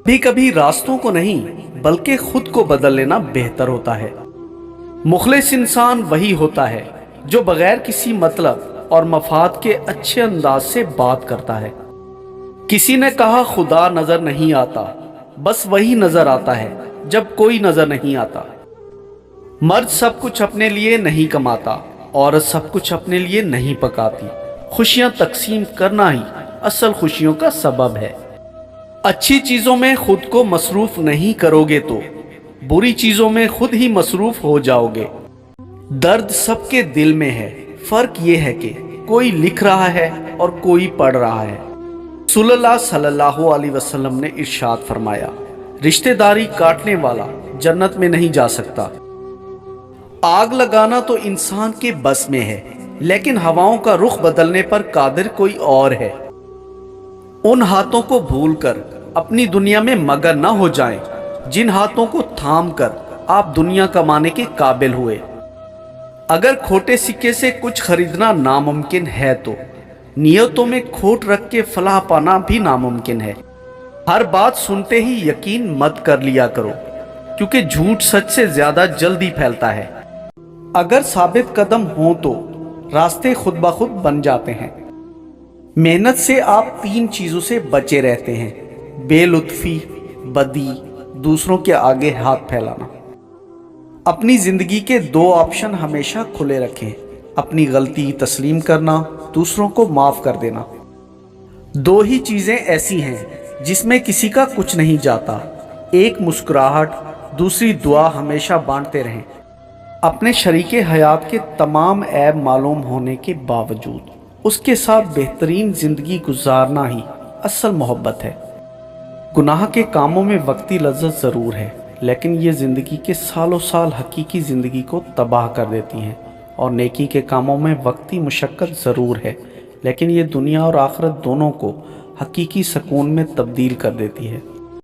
कभी कभी रास्तों को नहीं बल्कि खुद को बदल लेना बेहतर होता है। मुखलिस इंसान वही होता है जो बगैर किसी मतलब और मफाद के अच्छे अंदाज से बात करता है। किसी ने कहा खुदा नजर नहीं आता, बस वही नजर आता है जब कोई नजर नहीं आता। मर्द सब कुछ अपने लिए नहीं कमाता, औरत सब कुछ अपने लिए नहीं पकाती। खुशियां तकसीम करना ही असल खुशियों का सबब है। अच्छी चीजों में खुद को मसरूफ नहीं करोगे तो बुरी चीजों में खुद ही मसरूफ हो जाओगे। दर्द सबके दिल में है, फर्क ये है कि कोई लिख रहा है और कोई पढ़ रहा है। रसूलुल्लाह सल्लल्लाहु अलैहि वसल्लम ने इरशाद फरमाया, रिश्तेदारी काटने वाला जन्नत में नहीं जा सकता। आग लगाना तो इंसान के बस में है, लेकिन हवाओं का रुख बदलने पर कादिर कोई और है। उन हाथों को भूलकर अपनी दुनिया में मगन न हो जाएं, जिन हाथों को थाम कर आप दुनिया कमाने के काबिल हुए। अगर खोटे सिक्के से कुछ खरीदना नामुमकिन है तो नियतों में खोट रख के फलाह पाना भी नामुमकिन है। हर बात सुनते ही यकीन मत कर लिया करो, क्योंकि झूठ सच से ज्यादा जल्दी फैलता है। अगर साबित कदम हो तो रास्ते खुद ब खुद बन जाते हैं। मेहनत से आप 3 चीजों से बचे रहते हैं: बेलुत्फी, बदी, दूसरों के आगे हाथ फैलाना। अपनी जिंदगी के 2 ऑप्शन हमेशा खुले रखें: अपनी गलती तस्लीम करना, दूसरों को माफ कर देना। 2 ही चीजें ऐसी हैं जिसमें किसी का कुछ नहीं जाता, एक मुस्कुराहट, दूसरी दुआ। हमेशा बांटते रहें। अपने शरीके हयात के तमाम ऐब मालूम होने के बावजूद उसके साथ बेहतरीन जिंदगी गुजारना ही असल मोहब्बत है। गुनाह के कामों में वक्ती लज्जत ज़रूर है, लेकिन ये ज़िंदगी के सालों साल हकीकी ज़िंदगी को तबाह कर देती हैं। और नेकी के कामों में वक्ती मुशक्क़त ज़रूर है, लेकिन ये दुनिया और आखिरत दोनों को हकीकी सुकून में तब्दील कर देती है।